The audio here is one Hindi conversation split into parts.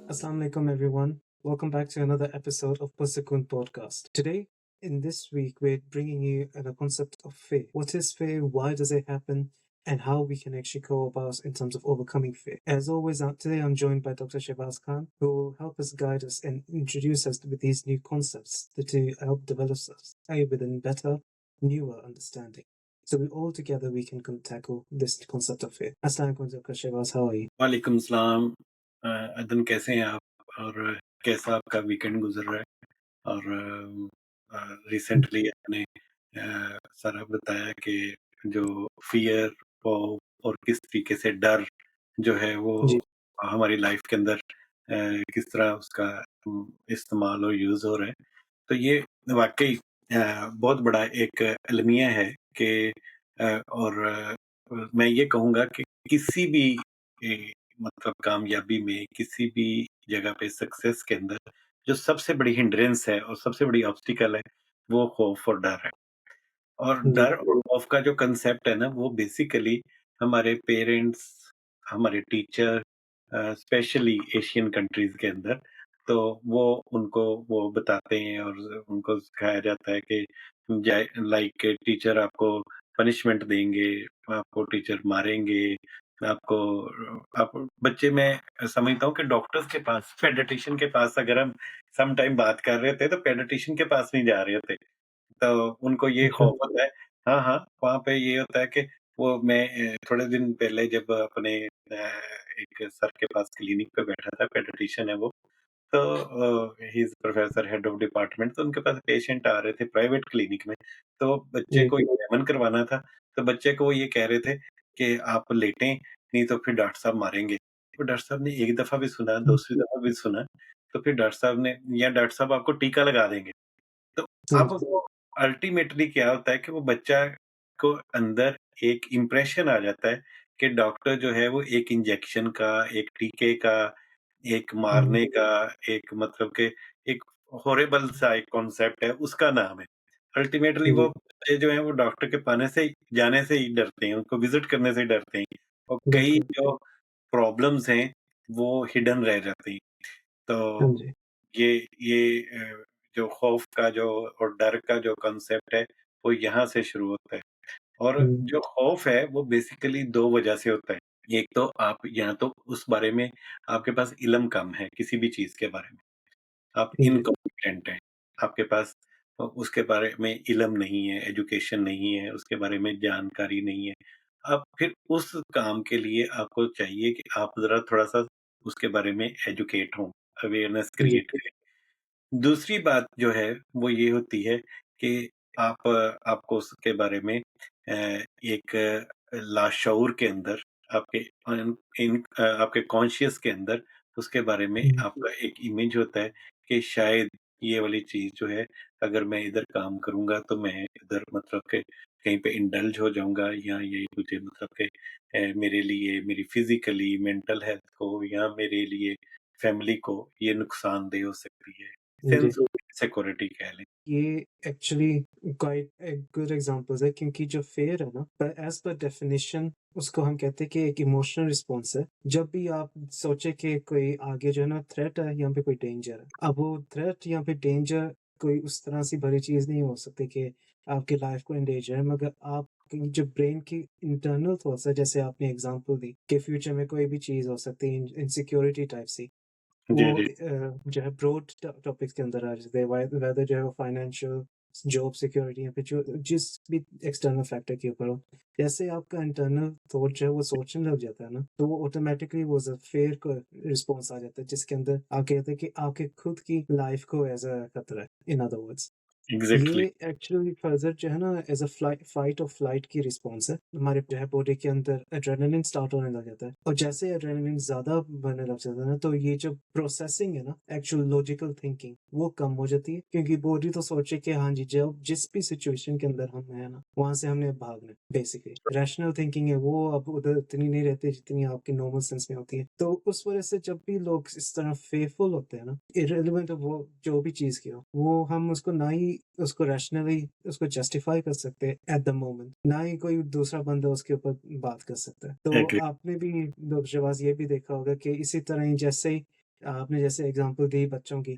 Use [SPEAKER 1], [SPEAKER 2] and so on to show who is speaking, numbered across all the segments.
[SPEAKER 1] Assalamu alaikum, everyone. Welcome back to another episode of Pusakun Podcast. Today, in this week, we're bringing you the concept of fear. What is fear? Why does it happen? And how we can actually go about in terms of overcoming fear. As always, today I'm joined by Dr. Shehbaz Khan, who will help us guide us and introduce us with these new concepts to help develop us with a better, newer understanding. So we all together we can tackle this concept of fear. Assalamu alaikum, Dr. Shehbaz. How are you?
[SPEAKER 2] वालेकुम सलाम। अदन कैसे हैं आप और कैसा आपका वीकेंड गुजर रहा है? और रिसेंटली आपने सारा बताया कि जो फियर और किस तरीके से डर जो है वो
[SPEAKER 1] जी
[SPEAKER 2] हमारी लाइफ के अंदर किस तरह उसका इस्तेमाल और यूज़ हो रहा है। तो ये वाक़ई बहुत बड़ा एक अलमिया है कि और मैं ये कहूँगा कि किसी भी मतलब कामयाबी में किसी भी जगह पे सक्सेस के अंदर जो सबसे बड़ी हिंड्रेंस है और सबसे बड़ी ऑब्स्टिकल है, वो खौफ और डर है। और
[SPEAKER 1] जी
[SPEAKER 2] डर और खौफ का जो कांसेप्ट है ना, वो बेसिकली हमारे पेरेंट्स, हमारे टीचर स्पेशली एशियन कंट्रीज़ के अंदर, तो वो बताते हैं और उनको सिखाया जाता है कि लाइक टीचर आपको पनिशमेंट देंगे, आपको टीचर मारेंगे, आपको आप बच्चे मैं समझता हूँ कि डॉक्टर्स के पास, पेडियाट्रिशियन के पास अगर हम सम टाइम बात कर रहे थे, तो पेडियाट्रिशियन के पास नहीं जा रहे थे। तो उनको ये
[SPEAKER 1] अच्छा
[SPEAKER 2] खौफ होता है। हाँ, हाँ, वहाँ पे ये होता है कि वो मैं थोड़े दिन पहले जब अपने एक सर के पास क्लिनिक पे बैठा था, पेडियाट्रिशियन है वो, तो he is professor head of department, तो उनके पास पेशेंट आ रहे थे प्राइवेट क्लिनिक में, तो बच्चे
[SPEAKER 1] जी
[SPEAKER 2] को एक्ज़ामिन करवाना था, तो बच्चे को वो ये कह रहे थे कि आप लेटें, नहीं तो फिर डॉक्टर साहब मारेंगे। तो डॉक्टर साहब ने एक दफ़ा भी सुना, दूसरी दफ़ा भी सुना, तो फिर डॉक्टर साहब ने या डॉक्टर साहब आपको टीका लगा देंगे। तो
[SPEAKER 1] हाँ
[SPEAKER 2] अब
[SPEAKER 1] जी
[SPEAKER 2] वो अल्टीमेटली क्या होता है कि वो बच्चा को अंदर एक इम्प्रेशन आ जाता है कि डॉक्टर जो है वो एक इंजेक्शन का, एक टीके का, एक
[SPEAKER 1] हुँ,
[SPEAKER 2] मारने का, एक मतलब कि एक हॉरिबल सा एक कॉन्सेप्ट है, उसका नाम है। अल्टीमेटली वो
[SPEAKER 1] जी,
[SPEAKER 2] बच्चे जो हैं वो डॉक्टर के पाने से जाने से ही डरते हैं, उनको विज़िट करने से ही डरते हैं और कई
[SPEAKER 1] बिल्कुल,
[SPEAKER 2] जो प्रॉब्लम्स हैं, वो हिडन रह जाती हैं।
[SPEAKER 1] हाँ
[SPEAKER 2] तो
[SPEAKER 1] जी,
[SPEAKER 2] ये ये जो खौफ का जो और डर का जो कांसेप्ट है, वो यहाँ से शुरू होता है और
[SPEAKER 1] हुँ,
[SPEAKER 2] जो खौफ है, वो बेसिकली 2 वजह से होता है। एक तो आप या तो उस बारे में आपके पास इल्म कम है, किसी भी चीज़ के बारे में, आप
[SPEAKER 1] जी,
[SPEAKER 2] इनकॉम्पिटेंट हैं, आपके पास उसके बारे में इल्म नहीं है, एजुकेशन नहीं है, उसके बारे में जानकारी नहीं है। अब फिर उस काम के लिए आपको चाहिए कि आप ज़रा थोड़ा-सा उसके बारे में एजुकेट हों, अवेयरनेस
[SPEAKER 1] जी,
[SPEAKER 2] क्रिएट करें। दूसरी बात जो है वो ये होती है कि आपको उसके बारे में एक लाशऊर के अंदर आपके आपके कॉन्शियस के अंदर उसके बारे में
[SPEAKER 1] हुँ,
[SPEAKER 2] आपका एक इमेज होता है कि शायद ये वाली चीज़ जो है अगर मैं इधर काम करूँगा तो मैं इधर मतलब कि कहीं पे इंडल्ज हो जाऊँगा या ये मुझे मतलब कि मेरे लिए मेरी फिज़िकली, मेंटल हेल्थ को या मेरे लिए फैमिली को ये नुकसानदेह हो सकती है।
[SPEAKER 1] जी।
[SPEAKER 2] सेंस ऑफ सिक्योरिटी कह लें।
[SPEAKER 1] ये actually quite a good examples है क्योंकि जो फ़ियर है ना, एज़ पर डेफिनिशन उसको हम कहते हैं कि एक इमोशनल रिस्पॉन्स है। जब भी आप सोचे कि कोई आगे जो है ना थ्रेट है, यहाँ पे कोई डेंजर है। अब वो थ्रेट या फिर डेंजर कोई उस तरह से बड़ी चीज़ नहीं हो सकती कि आपकी लाइफ़ को एंडेंजर है, मगर आपकी जो ब्रेन की इंटरनल थॉट्स है, जैसे आपने एग्ज़ाम्पल दी कि फ्यूचर में कोई भी चीज़ हो सकती है, इनसिक्योरिटी टाइप सी। वो
[SPEAKER 2] जी, जी।
[SPEAKER 1] जो है ब्रॉड टॉपिक्स के अंदर आ जाते हैं वेदर जो है वो फाइनेंशियल जॉब सिक्योरिटी या फिर जो जिस भी एक्सटर्नल फैक्टर के ऊपर हो जैसे आपका इंटरनल थॉट जो है वो सोचने लग जाता है ना तो वो ऑटोमेटिकली वो फेयर को रिस्पॉन्स आ जाता है जिसके अंदर आप कहते हैं कि आपके खुद की लाइफ को एज अ खतरा है इन अदर वर्ड्स
[SPEAKER 2] एग्ज़ैक्टली।
[SPEAKER 1] ये एक्चुअली फर्दर जो है ना एज़ अ फाइट और फ्लाइट की रिस्पॉन्स है। हमारे जो है बॉडी के अंदर एड्रेनालिन स्टार्ट होने लग जाता है और जैसे एड्रेनालिन ज़्यादा बनने लग जाता है ना तो ये जो प्रोसेसिंग है ना एक्चुअल लॉजिकल थिंकिंग वो कम हो जाती है क्योंकि बॉडी तो सोचे कि हाँ जी जब जिस भी सिचुएशन के अंदर हम हैं ना वहाँ से हमने भागना है बेसिकली। रैशनल थिंकिंग है वो अब उधर उतनी नहीं रहती जितनी आपकी नॉर्मल सेंस में होती है। तो उस वजह से जब भी लोग इस तरह फेयरफुल होते हैं ना इर्रेलेवेंट वो जो भी चीज़ की हो वो हम उसको ना ही उसको रैशनली उसको जस्टिफाई कर सकते हैं एट द मोमेंट, ना ही कोई दूसरा बंदा उसके ऊपर बात कर सकता है। तो
[SPEAKER 2] एग्री।
[SPEAKER 1] आपने भी शहबाज ये भी देखा होगा कि इसी तरह ही जैसे ही आपने जैसे एग्ज़ाम्पल दी बच्चों की,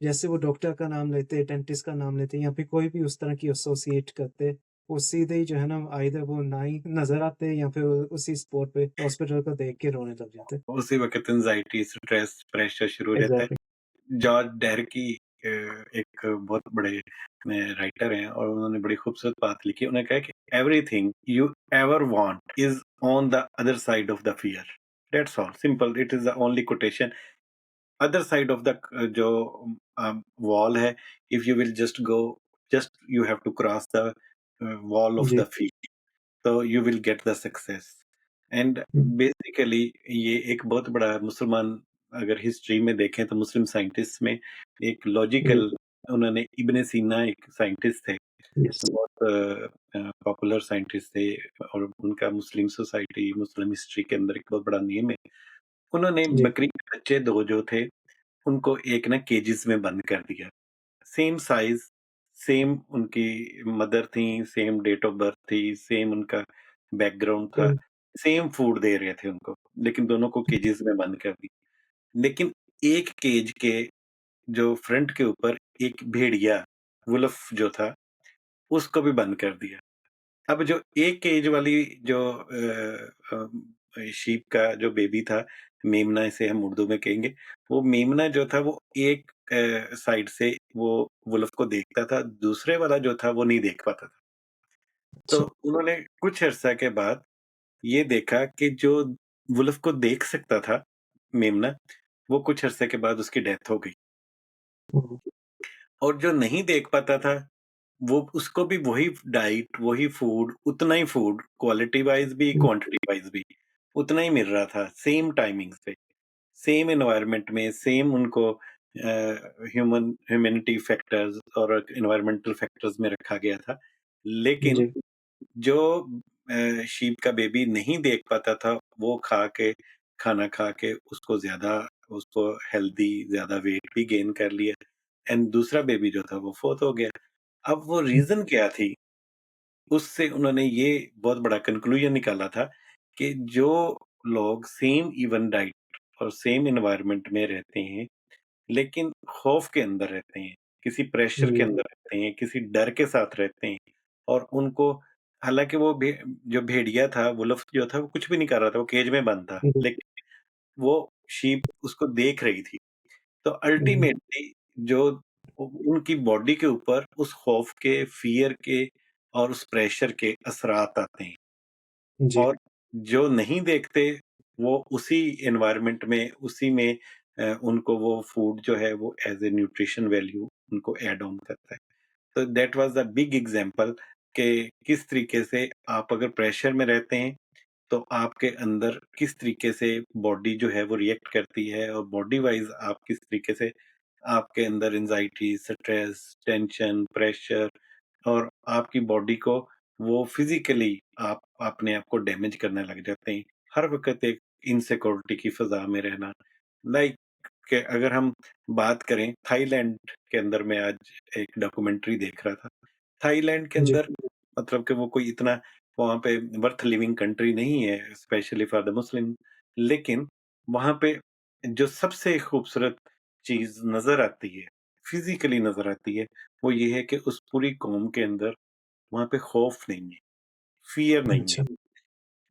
[SPEAKER 1] जैसे वो डॉक्टर का नाम लेते, डेंटिस्ट का नाम लेते या फिर कोई भी उस तरह की एसोसिएट करते, वो सीधे ही जो है ना आइदर वो ना ही नज़र आते या फिर उसी स्पॉट पे हॉस्पिटल को देख के रोने लग जाते।
[SPEAKER 2] उसी वक़्त एंग्ज़ायटी, स्ट्रेस, प्रेशर शुरू हो जाता है।
[SPEAKER 1] एग्ज़ैक्टली।
[SPEAKER 2] जॉर्ज डेरकी एक बहुत बड़े राइटर हैं और उन्होंने बड़ी खूबसूरत बात लिखी है। उन्होंने कहा कि everything you ever want is on the other side of the fear. That's all, simple, it is the only quotation. Other side of the जो वॉल है, if you will just you have to cross the wall of the
[SPEAKER 1] जी।
[SPEAKER 2] फियर, तो you will get the success. And
[SPEAKER 1] um,
[SPEAKER 2] basically ये एक बहुत बड़ा मुसलमान, अगर हिस्ट्री में देखें तो मुस्लिम साइंटिस्ट में एक
[SPEAKER 1] जी,
[SPEAKER 2] लॉजिकल, उन्होंने इब्न सीना एक साइंटिस्ट थे,
[SPEAKER 1] यस।
[SPEAKER 2] बहुत पॉपुलर साइंटिस्ट थे और उनका मुस्लिम सोसाइटी, मुस्लिम हिस्ट्री के अंदर एक बहुत बड़ा नेम है। उन्होंने
[SPEAKER 1] जी,
[SPEAKER 2] बकरी के बच्चे 2 जो थे, उनको एक ना केजेस में बंद कर दिया। सेम साइज़, सेम उनकी मदर थी, सेम डेट ऑफ बर्थ थी, सेम उनका बैकग्राउंड था,
[SPEAKER 1] हुँ,
[SPEAKER 2] सेम फूड दे रहे थे उनको, लेकिन दोनों को केजेस में बंद कर दी। लेकिन एक केज के जो फ्रंट के ऊपर एक भेड़िया, वुल्फ जो था, उसको भी बंद कर दिया। अब जो एक केज वाली जो शीप का जो बेबी था, मेमना इसे हम उर्दू में कहेंगे, वो मेमना जो था वो एक साइड से वो वुल्फ को देखता था, दूसरे वाला जो था वो नहीं देख पाता था। तो
[SPEAKER 1] अच्छा।
[SPEAKER 2] उन्होंने कुछ अर्सा के बाद ये देखा कि जो वुल्फ को देख सकता था, मेमना, वो कुछ अरसे के बाद उसकी डेथ हो गई
[SPEAKER 1] ओह!
[SPEAKER 2] और जो नहीं देख पाता था, वो उसको भी वही डाइट, वही फूड, उतना ही फूड, क्वालिटी वाइज़ भी,
[SPEAKER 1] हुँ,
[SPEAKER 2] क्वांटिटी वाइज़ भी, उतना ही मिल रहा था, सेम टाइमिंग्स पे, सेम एनवायरनमेंट में, सेम उनको ह्यूमैनिटी फैक्टर्स और एनवायरमेंटल फैक्टर्स में रखा गया था। लेकिन
[SPEAKER 1] जी,
[SPEAKER 2] जो शीप का बेबी नहीं देख पाता था, वो खाना खा के उसको हेल्दी ज़्यादा वेट भी गेन कर लिया एंड दूसरा बेबी जो था वो फ़ौत हो गया। अब वो
[SPEAKER 1] हुँ,
[SPEAKER 2] रीज़न क्या थी? उससे उन्होंने ये बहुत बड़ा कन्क्लूज़न निकाला था कि जो लोग सेम इवन डाइट और सेम एनवायरनमेंट में रहते हैं, लेकिन खौफ के अंदर रहते हैं, किसी प्रेशर के
[SPEAKER 1] जी,
[SPEAKER 2] अंदर रहते हैं, किसी डर के साथ रहते हैं और उनको, हालाँकि वो जो भेड़िया था, वुल्फ जो था, वो कुछ भी नहीं कर रहा था, वो केज में बंद था,
[SPEAKER 1] जी,
[SPEAKER 2] लेकिन वो शीप उसको देख रही थी। तो
[SPEAKER 1] हुँ,
[SPEAKER 2] अल्टीमेटली जो उनकी बॉडी के ऊपर उस खौफ के, फ़ियर के और उस प्रेशर के असरात आते हैं
[SPEAKER 1] जी,
[SPEAKER 2] और जो नहीं देखते, वो उसी एनवायरनमेंट में, उसी में उनको वो फूड जो है वो एज़ ए न्यूट्रिशन वैल्यू उनको ऐड ऑन करता है। तो that was the big example कि किस तरीके से आप अगर प्रेशर में रहते हैं, तो आपके अंदर किस तरीके से बॉडी जो है वो रिएक्ट करती है और बॉडी वाइज़ आप किस तरीके से, आपके अंदर एंग्ज़ायटी, स्ट्रेस, टेंशन, प्रेशर और आपकी बॉडी को वो फिज़िकली आप अपने आप को डैमेज करने लग जाते हैं। हर वक़्त एक इनसिक्योरिटी की फ़ज़ा में रहना। लाइक कि अगर हम बात करें थाईलैंड के अंदर, मैं आज एक डॉक्यूमेंट्री देख रहा था। थाईलैंड के
[SPEAKER 1] जी,
[SPEAKER 2] अंदर मतलब कि वो कोई इतना वहाँ पे वर्थ लिविंग कंट्री नहीं है, स्पेशली फॉर द मुस्लिम। लेकिन वहाँ पे जो सबसे खूबसूरत चीज़ नज़र आती है, फिज़िकली नज़र आती है, वो ये है कि उस पूरी कौम के अंदर वहाँ पे खौफ नहीं है, फ़ियर नहीं है,
[SPEAKER 1] अच्छा,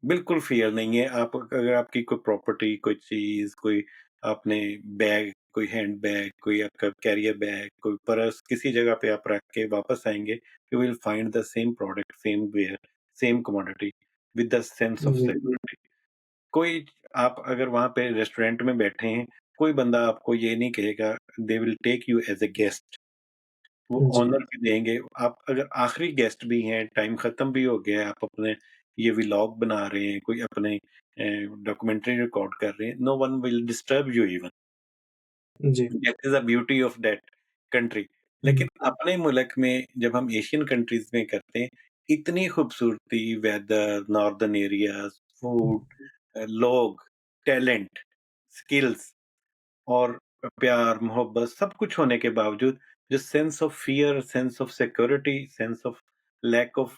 [SPEAKER 2] बिल्कुल फ़ियर नहीं है। आप अगर आपकी कोई प्रॉपर्टी, कोई चीज़, कोई आपने बैग, कोई हैंडबैग, कोई आपका कैरियर बैग, कोई पर्स किसी जगह पे आप रख के वापस आएँगे, you will find the same product, same ware, same commodity with the sense of
[SPEAKER 1] जी,
[SPEAKER 2] सिक्योरिटी। कोई, आप अगर वहाँ पे रेस्टोरेंट में बैठे हैं, कोई बंदा आपको ये नहीं कहेगा, they will take you as a guest. वो
[SPEAKER 1] जी,
[SPEAKER 2] ऑनर भी देंगे। आप अगर आखिरी गेस्ट भी हैं, टाइम खत्म भी हो गया है, आप अपने ये व्लॉग बना रहे हैं, कोई अपने डॉक्यूमेंट्री रिकॉर्ड कर रहे हैं, no one will disturb you even.
[SPEAKER 1] जी,
[SPEAKER 2] that is the beauty of that country.
[SPEAKER 1] हुँ,
[SPEAKER 2] लेकिन अपने मुल्क में जब हम एशियन कंट्रीज़ में करते हैं, इतनी खूबसूरती, वेदर, नॉर्दर्न एरियाज़,
[SPEAKER 1] हुँ,
[SPEAKER 2] फूड, लोग, टैलेंट, स्किल्स और प्यार, मोहब्बत सब कुछ होने के बावजूद जो sense of fear, sense of security, sense of lack of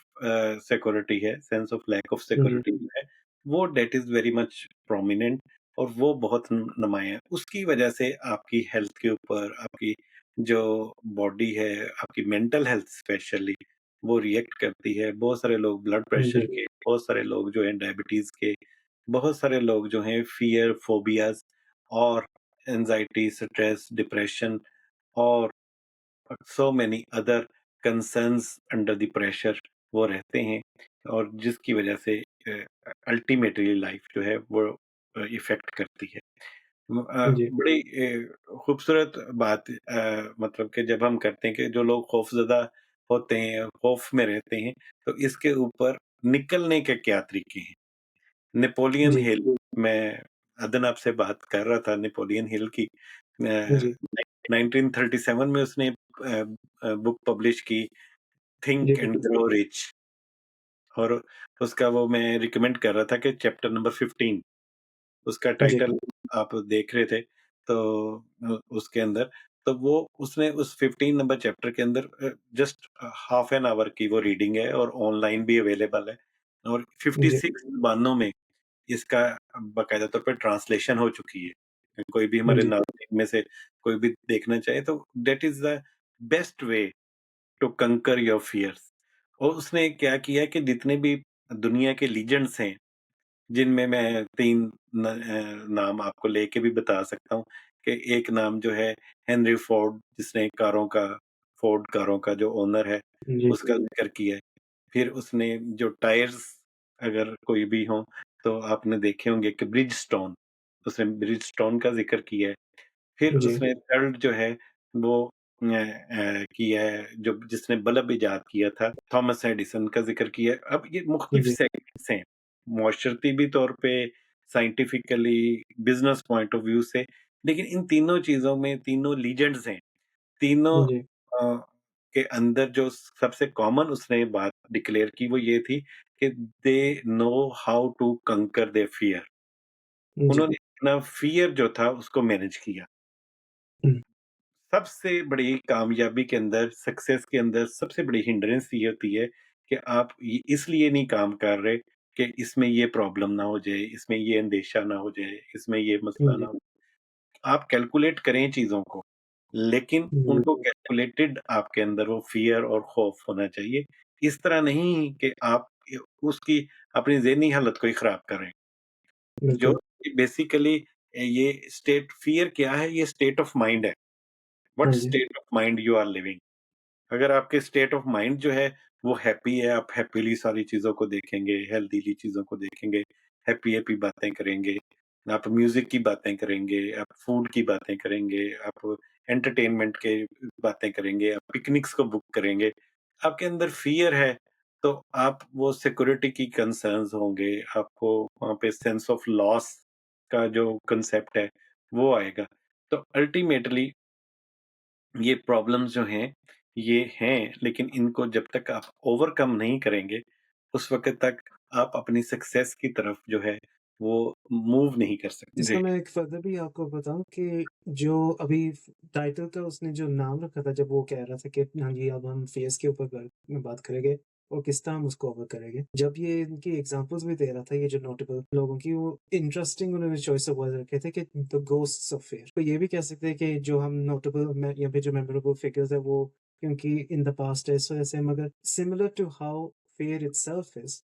[SPEAKER 2] security है, सेंस ऑफ लैक ऑफ
[SPEAKER 1] जी,
[SPEAKER 2] सिक्योरिटी जो है, वो that is very much prominent और वो बहुत न नुमायाँ है। उसकी वजह से आपकी हेल्थ के ऊपर, आपकी जो बॉडी है, आपकी मेंटल हेल्थ स्पेशली वो रिएक्ट करती है। बहुत सारे लोग ब्लड प्रेशर
[SPEAKER 1] जी,
[SPEAKER 2] के, बहुत सारे लोग जो हैं डायबिटीज़ के, बहुत सारे लोग जो हैं फ़ियर, फ़ोबियाज़ और एंग्ज़ायटी, स्ट्रेस, डिप्रेशन और so many other concerns under the pressure वो रहते हैं और जिसकी वजह से अल्टीमेटली लाइफ जो है वो इफ़ेक्ट करती है।
[SPEAKER 1] जी,
[SPEAKER 2] बड़ी खूबसूरत बात मतलब कि जब हम करते हैं कि जो लोग खौफ़ज़दा होते हैं, खौफ़ में रहते हैं, तो इसके ऊपर निकलने के क्या तरीके हैं? नेपोलियन
[SPEAKER 1] जी,
[SPEAKER 2] हिल मैं अदन आपसे बात कर रहा था नेपोलियन हिल की। 1937 में उसने बुक पब्लिश की
[SPEAKER 1] जी,
[SPEAKER 2] थिंक एंड
[SPEAKER 1] बिल्कुल।
[SPEAKER 2] ग्रो रिच और उसका वो मैं रिकमेंड कर रहा था कि चैप्टर नंबर 15 उसका
[SPEAKER 1] जी,
[SPEAKER 2] टाइटल आप देख रहे थे तो उसके अंदर तो वो उसने उस 15 नंबर चैप्टर के अंदर जस्ट हाफ एन आवर की वो रीडिंग है और ऑनलाइन भी अवेलेबल है और
[SPEAKER 1] जी,
[SPEAKER 2] 56 ज़ुबानों में इसका बाकायदा तौर पे ट्रांसलेशन हो चुकी है। कोई भी हमारे
[SPEAKER 1] जी,
[SPEAKER 2] नाज़रीन में से कोई भी देखना चाहे तो that is the best way to conquer your fears. और उसने क्या किया कि जितने भी दुनिया के लीजेंड्स हैं, जिनमें मैं 3 नाम आपको लेके भी बता सकता हूँ कि एक नाम जो है हेनरी फोर्ड जिसने कारों का फोर्ड कारों का जो ओनर है,
[SPEAKER 1] जी,
[SPEAKER 2] उसका ज़िक्र किया है। फिर उसने जो टायर्स अगर कोई भी हों, तो आपने देखे होंगे कि ब्रिजस्टोन, उसने ब्रिजस्टोन का ज़िक्र किया है। फिर
[SPEAKER 1] जी,
[SPEAKER 2] उसने थर्ड जो है वो किया है जो जिसने बल्ब इजाद किया था, थॉमस एडिसन का ज़िक्र किया है। अब ये मुख्तलिफ
[SPEAKER 1] जी,
[SPEAKER 2] सेगमेंट्स हैं, माशरती तौर पे, scientifically, business point of view से, लेकिन इन तीनों चीज़ों में तीनों लीजेंड्स हैं। तीनों
[SPEAKER 1] जी,
[SPEAKER 2] अ, के अंदर जो सबसे कॉमन उसने बात डिक्लेयर की वो ये थी कि दे नो हाउ टू कंकर देयर फियर।
[SPEAKER 1] जी,
[SPEAKER 2] उन्होंने अपना फियर जो था उसको मैनेज किया।
[SPEAKER 1] हुँ,
[SPEAKER 2] सबसे बड़ी कामयाबी के अंदर, सक्सेस के अंदर सबसे बड़ी हिंड्रेंस ये होती है कि आप ये इसलिए नहीं काम कर रहे कि इसमें ये प्रॉब्लम ना हो जाए, इसमें ये अंदेशा ना हो जाए, इसमें ये मसला ना
[SPEAKER 1] जी,
[SPEAKER 2] हो। आप कैलकुलेट करें चीज़ों को, लेकिन
[SPEAKER 1] जी,
[SPEAKER 2] उनको कैलकुलेटेड आपके अंदर वो फ़ियर और खौफ होना चाहिए। इस तरह नहीं कि आप उसकी अपनी ज़हनी हालत को ही ख़राब कर रहे हैं। जो
[SPEAKER 1] बिल्कुल।
[SPEAKER 2] बेसिकली ये स्टेट फ़ियर क्या है? ये स्टेट ऑफ माइंड है। व्हाट
[SPEAKER 1] हाँ जी,
[SPEAKER 2] state of mind you are living. अगर आपके स्टेट ऑफ माइंड जो है वो हैप्पी है, आप हैप्पीली सारी चीज़ों को देखेंगे, हेल्थीली चीज़ों को देखेंगे, हैप्पी-हैप्पी बातें करेंगे, आप म्यूज़िक की बातें करेंगे, आप फूड की बातें करेंगे, आप एंटरटेनमेंट के बातें करेंगे, आप पिकनिक्स को बुक करेंगे। आपके अंदर फ़ियर है, तो आप वो सिक्योरिटी की कंसर्न्स होंगे, आपको वहाँ पे सेंस ऑफ लॉस का जो कांसेप्ट है, वो आएगा। तो अल्टीमेटली ये प्रॉब्लम्स जो हैं, ये हैं, लेकिन इनको जब तक आप ओवरकम नहीं करेंगे, उस वक़्त तक आप अपनी सक्सेस की तरफ जो है, वो मूव नहीं कर सकते।
[SPEAKER 1] इसका मैं एक फ़र्दर भी आपको बताऊँ कि जो अभी टाइटल का उसने जो नाम रखा था जब वो कह रहा था कि हाँ जी, अब हम फेस के ऊपर बात करेंगे और किस तरह हम उसको ओवर करेंगे। जब ये इनकी एग्ज़ाम्पल्स भी दे रहा था ये जो नोटेबल लोगों की वो इंटरेस्टिंग उन्होंने चॉइस ऑफ वर्ड्स रखे थे कि द घोस्ट्स ऑफ फेयर। तो ये भी कह सकते हैं कि जो हम नोटेबल में या फिर जो मेमोरेबल फिगर्स है वो क्योंकि इन द पास्ट है इस वजह से मगर similar to how fear itself is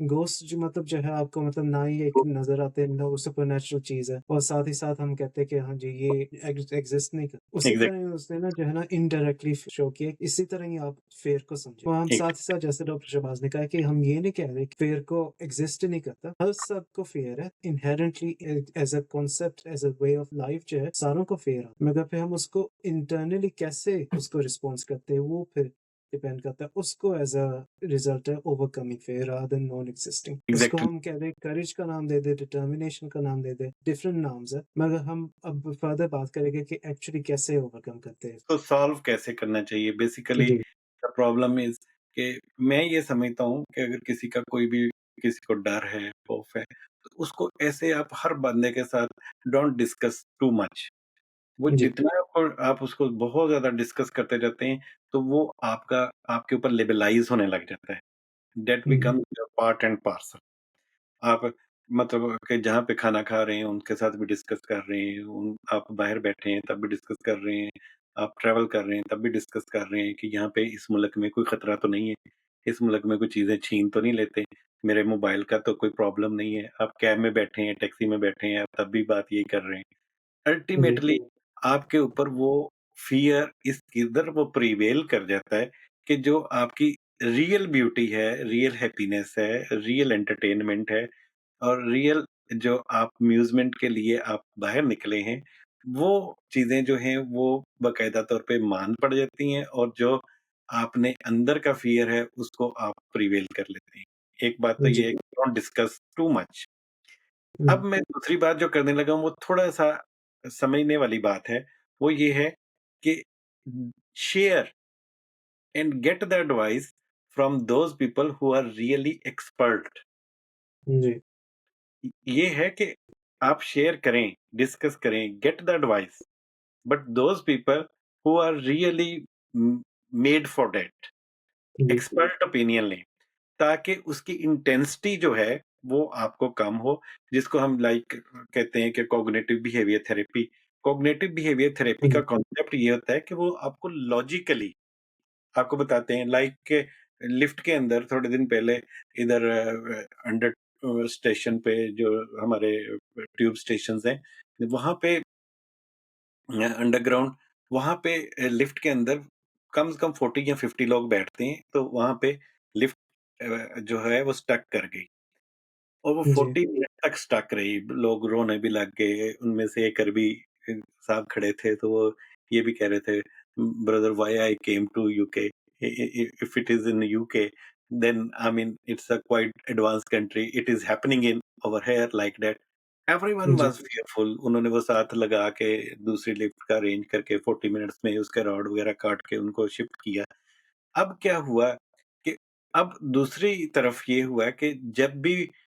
[SPEAKER 1] ghost जो मतलब जो है आपको मतलब ना ही एक नज़र आते हैं, ना वो सुपरनैचुरल चीज़ है और साथ ही साथ हम कहते हैं कि हाँ जी, ये एग्ज़िस्ट नहीं कर उसी
[SPEAKER 2] एग्ज़ैक्ट
[SPEAKER 1] तरह उसने ना जो है ना इनडायरेक्टली शो किया, इसी तरह ही आप फेयर को समझें। और हम
[SPEAKER 2] एक
[SPEAKER 1] साथ ही साथ जैसे डॉक्टर शहबाज ने कहा कि हम ये नहीं कह रहे कि फेयर को एग्ज़िस्ट नहीं करता, हर सबको फेयर है, inherently as a concept, as a way of life जो है सारों को फेयर है। मगर फिर हम उसको इंटरनली कैसे उसको रिस्पॉन्स करते हैं, वो फिर डिपेंड करता है। उसको एज़ अ रिज़ल्ट है overcoming fair rather than non existing. उसको
[SPEAKER 2] एग्ज़ैक्टली
[SPEAKER 1] हम कह दें करेज का नाम दे दें, डिटर्मिनेशन का नाम दे दें, डिफरेंट नाम्स हैं। मगर हम अब फर्दर बात करेंगे कि एक्चुअली कैसे ओवरकम करते हैं।
[SPEAKER 2] इसको सॉल्व कैसे करना चाहिए? बेसिकली
[SPEAKER 1] जी,
[SPEAKER 2] द प्रॉब्लम इज़ कि मैं ये समझता हूँ कि अगर किसी का कोई भी किसी को डर है, खौफ है, तो उसको ऐसे आप हर बंदे के साथ डोंट डिस्कस टू मच। वो
[SPEAKER 1] जी,
[SPEAKER 2] जितना आप उसको बहुत ज़्यादा डिस्कस करते जाते हैं, तो वो आपके ऊपर लेबलाइज़ होने लग जाता है। That
[SPEAKER 1] hmm,
[SPEAKER 2] becomes your part and parcel. आप मतलब कि जहाँ पे खाना खा रहे हैं, उनके साथ भी डिस्कस कर रहे हैं, उन आप बाहर बैठे हैं, तब भी डिस्कस कर रहे हैं, आप ट्रैवल कर रहे हैं, तब भी डिस्कस कर रहे हैं कि यहाँ पे इस मुल्क में कोई खतरा तो नहीं है, इस मुल्क में कोई चीज़ें छीन तो नहीं लेते, मेरे मोबाइल का तो कोई प्रॉब्लम नहीं है। आप कैब में बैठे हैं, टैक्सी में बैठे हैं, आप तब भी बात यही कर रहे हैं।
[SPEAKER 1] जी,
[SPEAKER 2] अल्टीमेटली आपके ऊपर वो फ़ियर इस किधर वो प्रिवेल कर जाता है कि जो आपकी रियल ब्यूटी है, रियल हैप्पीनेस है, रियल एंटरटेनमेंट है और रियल जो आप अम्यूज़मेंट के लिए आप बाहर निकले हैं, वो चीज़ें जो हैं वो बाकायदा तौर पे मान पड़ जाती हैं और जो आपने अंदर का फ़ियर है उसको आप प्रिवेल कर लेते हैं। एक बात तो ये
[SPEAKER 1] जी,
[SPEAKER 2] है कि डोंट डिस्कस टू मच। अब
[SPEAKER 1] हुँ,
[SPEAKER 2] मैं दूसरी बात जो करने लगा हूँ वो थोड़ा-सा समझने वाली बात है, वो ये है कि share and get the advice from those people who are really expert.
[SPEAKER 1] जी,
[SPEAKER 2] ये है कि आप शेयर करें, डिस्कस करें, get the advice, but those people who are really made for that,
[SPEAKER 1] जी,
[SPEAKER 2] एक्सपर्ट ओपिनियन लें, ताकि उसकी इंटेंसिटी जो है, वो आपको कम हो, जिसको हम लाइक कहते हैं कि cognitive behaviour therapy. Cognitive behaviour therapy का
[SPEAKER 1] जी,
[SPEAKER 2] कॉन्सेप्ट ये होता है कि वो आपको लॉजिकली आपको बताते हैं लाइक के लिफ्ट के अंदर थोड़े दिन पहले इधर अंडर स्टेशन पे जो हमारे ट्यूब स्टेशंस हैं, वहाँ पे अंडरग्राउंड वहाँ पे लिफ्ट के अंदर कम से कम 40 या 50 लोग बैठते हैं, तो वहाँ पे लिफ्ट जो है वो स्टक कर गई। और वो
[SPEAKER 1] जी,
[SPEAKER 2] 40 मिनट तक स्टक रही, लोग रोने भी लग गए, उनमें से एक अरबी साहब खड़े थे, तो वो ये भी कह रहे थे, "brother why I came to UK, इ इ इ if it is in UK, then I mean it's a quite advanced country, it is happening in over here like that." Everyone
[SPEAKER 1] जी,
[SPEAKER 2] वाज़ फियरफुल। उन्होंने वो साथ लगा के दूसरी लिफ्ट का अरेंज करके 40 मिनट्स में उसका रॉड वगैरह काट के उनको शिफ्ट किया। अब क्या हुआ कि अब दूसरी तरफ ये हुआ कि जब भी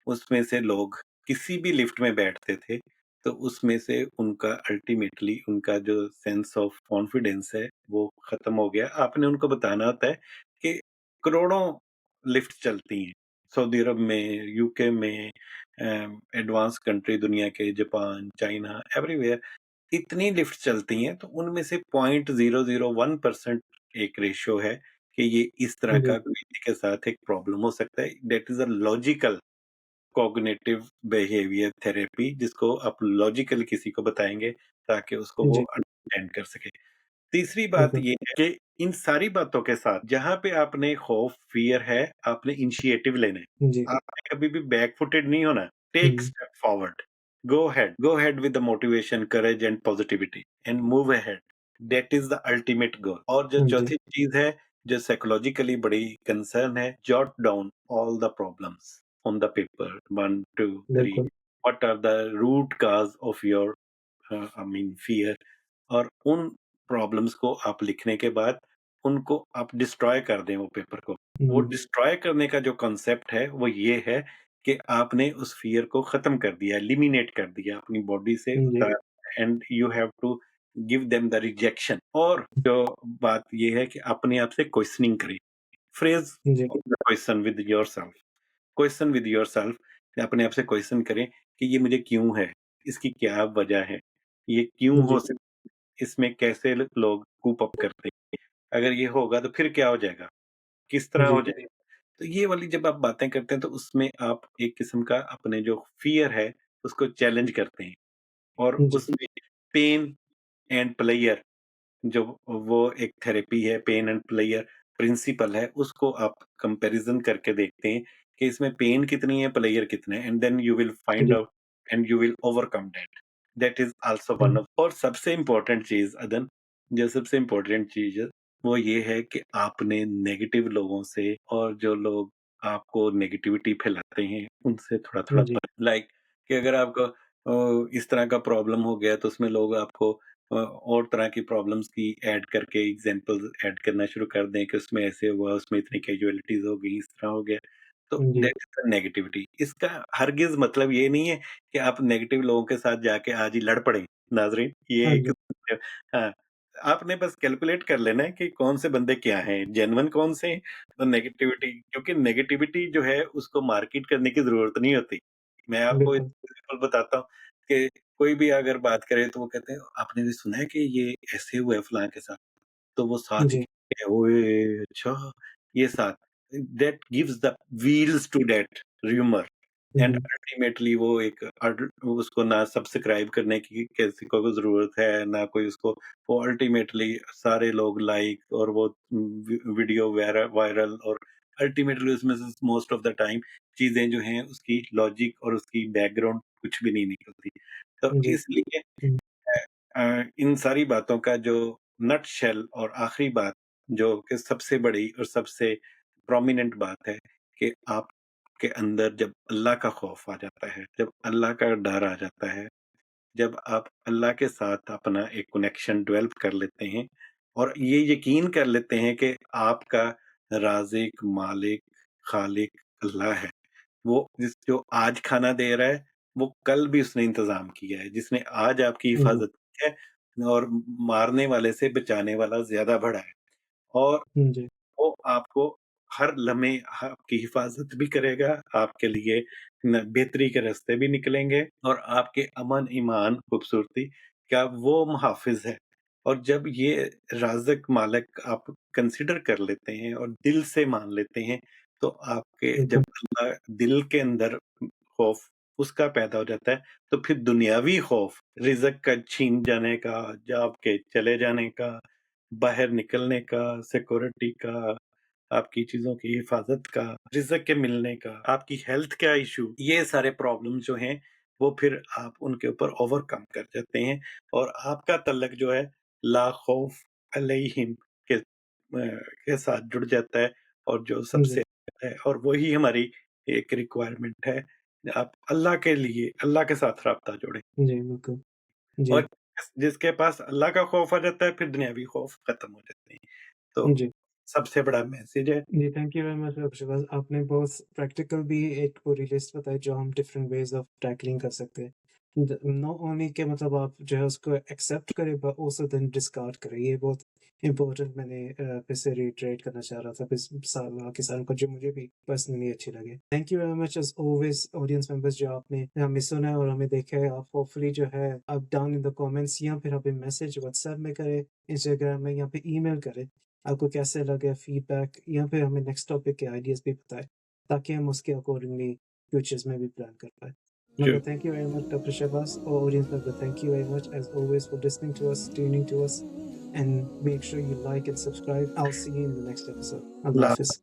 [SPEAKER 2] उसमें से लोग किसी भी लिफ्ट में बैठते थे, तो उसमें से उनका अल्टीमेटली उनका जो सेंस ऑफ कॉन्फिडेंस है, वो खत्म हो गया। आपने उनको बताना होता है कि करोड़ों लिफ्ट चलती हैं। सऊदी अरब में, यूके में, एडवांस कंट्री दुनिया के जापान, चाइना, एवरीवेयर इतनी लिफ्ट चलती हैं, तो उनमें से 0.001% एक रेशियो है कि ये इस तरह का
[SPEAKER 1] जी,
[SPEAKER 2] किसी के साथ एक प्रॉब्लम हो सकता है। That is a logical cognitive behaviour therapy जिसको आप लॉजिकली किसी को बताएँगे ताकि उसको वो
[SPEAKER 1] जी,
[SPEAKER 2] अंडरस्टैंड कर सके। तीसरी बात
[SPEAKER 1] बिल्कुल,
[SPEAKER 2] ये है कि इन सारी बातों के साथ जहाँ पे आपने खौफ, फ़ियर है, आपने इनिशिएटिव लेना है।
[SPEAKER 1] जी,
[SPEAKER 2] आपने कभी भी बैक फुटेड नहीं होना। Take
[SPEAKER 1] hmm,
[SPEAKER 2] step forward. Go ahead with the motivation, courage and positivity and move ahead. That is the ultimate goal. और जो
[SPEAKER 1] जी,
[SPEAKER 2] चौथी चीज़ है, जो साइकोलॉजिकली बड़ी कंसर्न है, jot down all the problems on the paper 1, 2, 3
[SPEAKER 1] बिल्कुल,
[SPEAKER 2] what are the root cause of your I mean fear और उन प्रॉब्लम्स को आप लिखने के बाद उनको आप डिस्ट्रॉय कर दें वो पेपर को। वो
[SPEAKER 1] हुँ,
[SPEAKER 2] डिस्ट्रॉय करने का जो कांसेप्ट है वो ये है कि आपने उस फ़ियर को ख़त्म कर दिया, एलिमिनेट कर दिया, अपनी बॉडी से
[SPEAKER 1] जी,
[SPEAKER 2] उतार and you have to give them the rejection और जो बात ये है कि अपने आप से क्वेश्चनिंग करें। फ्रेज़
[SPEAKER 1] जी,
[SPEAKER 2] question with yourself. Question with yourself अपने आप से क्वेश्चन करें कि ये मुझे क्यों है? इसकी क्या वजह है? ये क्यों हो
[SPEAKER 1] जी,
[SPEAKER 2] सक इसमें कैसे ल लोग कूप अप करते हैं? अगर ये होगा तो फिर क्या हो जाएगा? किस तरह हो
[SPEAKER 1] जी,
[SPEAKER 2] जाएगा? तो ये वाली जब आप बातें करते हैं तो उसमें आप एक किस्म का अपने जो फ़ियर है उसको चैलेंज करते हैं और
[SPEAKER 1] जी,
[SPEAKER 2] उसमें पेन एंड प्लेयर जो वो एक थेरेपी है, पेन एंड प्लेयर प्रिंसिपल है, उसको आप कंपैरिज़न करके देखते हैं कि इसमें पेन कितनी है, प्लेयर कितना है and then you will find
[SPEAKER 1] जी,
[SPEAKER 2] out and you will overcome that. That is also one
[SPEAKER 1] hmm,
[SPEAKER 2] of और सबसे इम्पोर्टेंट चीज़ अदन जो सबसे इम्पोर्टेंट चीज़ है, वो ये है कि आपने नेगेटिव लोगों से और जो लोग आपको नेगेटिविटी फैलाते हैं, उनसे थोड़ा-थोड़ा
[SPEAKER 1] जी,
[SPEAKER 2] लाइक कि अगर आपको इस तरह का प्रॉब्लम हो गया तो उसमें लोग आपको और तरह की प्रॉब्लम्स की ऐड करके एग्ज़ाम्पल्स ऐड करना शुरू कर दें कि उसमें ऐसे हुआ, उसमें इतनी कैज़ुअलिटीज़ हो गई, इस तरह हो गया। तो
[SPEAKER 1] जी,
[SPEAKER 2] दैट इज़ द नेगेटिविटी। इसका हरगिज़ मतलब ये नहीं है कि आप नेगेटिव लोगों के साथ जाके आज ही लड़ पड़ें, नाज़रीन। ये
[SPEAKER 1] हाँ
[SPEAKER 2] एक
[SPEAKER 1] जी,
[SPEAKER 2] हाँ, आपने बस कैलकुलेट कर लेना है कि कौन से बंदे क्या हैं, जेन्युइन कौन से हैं और नेगेटिविटी क्योंकि नेगेटिविटी जो है उसको मार्केट करने की ज़रूरत नहीं होती। मैं आपको
[SPEAKER 1] बिल्कुल।
[SPEAKER 2] एग्ज़ाम्पल बताता हूँ कि कोई भी अगर बात करे तो वो कहते हैं, "आपने भी सुना है कि ये ऐसे हुआ है फलाँ के साथ?" तो वो साथ ही
[SPEAKER 1] जी।
[SPEAKER 2] कहते हैं, "ओए! अच्छा, ये साथ।" That gives the wheels to that rumour
[SPEAKER 1] hmm,
[SPEAKER 2] and
[SPEAKER 1] hmm.
[SPEAKER 2] Ultimately वो एक उसको ना सब्सक्राइब करने की किसी को ज़रूरत है, ना कोई उसको, वो अल्टीमेटली सारे लोग लाइक और वो वीडियो वायरल और अल्टीमेटली उसमें से मोस्ट ऑफ द टाइम चीज़ें जो हैं उसकी लॉजिक और उसकी बैकग्राउंड कुछ भी नहीं निकलती। तो
[SPEAKER 1] जी।
[SPEAKER 2] इसलिए
[SPEAKER 1] हुँ,
[SPEAKER 2] इन सारी बातों का जो नटशेल और आखिरी बात जो कि सबसे बड़ी और सबसे प्रोमिनेंट बात है कि आपके अंदर जब अल्लाह का खौफ आ जाता है, जब अल्लाह का डर आ जाता है, जब आप अल्लाह के साथ अपना एक कनेक्शन डेवलप कर लेते हैं और ये यकीन कर लेते हैं कि आपका राज़िक, मालिक, खालिक अल्लाह है। वो जो आज खाना दे रहा है, वो कल भी उसने इंतज़ाम किया है। जिसने आज आपकी
[SPEAKER 1] जी।
[SPEAKER 2] हिफ़ाज़त की है और मारने वाले से बचाने वाला ज़्यादा बड़ा है। और
[SPEAKER 1] जी।
[SPEAKER 2] वो आपको हर लम्हे आपकी हिफ़ाज़त भी करेगा, आपके लिए न बेहतरी के रास्ते भी निकलेंगे और आपके अमन, ईमान, खूबसूरती का वो मुहाफ़िज़ है। और जब ये राज़िक मालिक आप कंसिडर कर लेते हैं और दिल से मान लेते हैं, तो आपके जब
[SPEAKER 1] बिल्कुल।
[SPEAKER 2] अल्लाह दिल के अंदर खौफ़ उसका पैदा हो जाता है, तो फिर दुनियावी खौफ़, रिज़्क का छीन जाने का, जॉब के चले जाने का, बाहर निकलने का, सिक्योरिटी का, आपकी चीज़ों की हिफ़ाज़त का, रिज़्क के मिलने का, आपकी हेल्थ का इश्यू, ये सारे प्रॉब्लम जो हैं, वो फिर आप उनके ऊपर ओवरकम कर जाते हैं और आपका तल्लक जो है, ला खौफ अलैहिम के साथ जुड़ जाता है और जो
[SPEAKER 1] जी।
[SPEAKER 2] सबसे है और वही हमारी एक रिक्वायरमेंट है। आप अल्लाह के लिए अल्लाह के साथ राब्ता जोड़ें
[SPEAKER 1] जी, बिल्कुल। जी।
[SPEAKER 2] और जिसके पास अल्लाह का खौफ आ जाता है, फिर दुनियावी खौफ खत्म हो जाते हैं। तो
[SPEAKER 1] जी।
[SPEAKER 2] सबसे बड़ा मैसेज है।
[SPEAKER 1] जी, thank you very much Aksharaj. आपने बहुत प्रैक्टिकल भी एक पूरी लिस्ट बताई जो हम डिफरेंट वेज़ ऑफ टैकलिंग कर सकते हैं। द नॉट ओनली कि मतलब आप जो है उसको एक्सेप्ट करें बट आल्सो देन डिस्कार्ड करें। ये बहुत इम्पोर्टेंट मैंने फिर से रिइटरेट करना चाह रहा था फिर बाकी सारों को जो मुझे भी पर्सनली अच्छी लगे। Thank you very much as always audience members जो आपने हमें सुना है और हमें देखा है। आप होपफुली जो है आप डाउन इन द कमेंट्स या फिर हमें मैसेज व्हाट्सएप में करें, इंस्टाग्राम में या फिर ईमेल करें। आपको कैसे लगे फीडबैक या फिर हमें नेक्स्ट टॉपिक के आइडियाज़ भी बताएँ, ताकि हम उसके अकॉर्डिंगली फ्यूचर्स में भी प्लान कर पाएँ।
[SPEAKER 2] जो
[SPEAKER 1] Manga, thank you very much, Dr. Shabazz. Our audience member, thank you very much as always for listening to us, tuning to us, and make sure you like and subscribe. I'll see you in the next episode. Allah
[SPEAKER 2] La
[SPEAKER 1] Hafiz.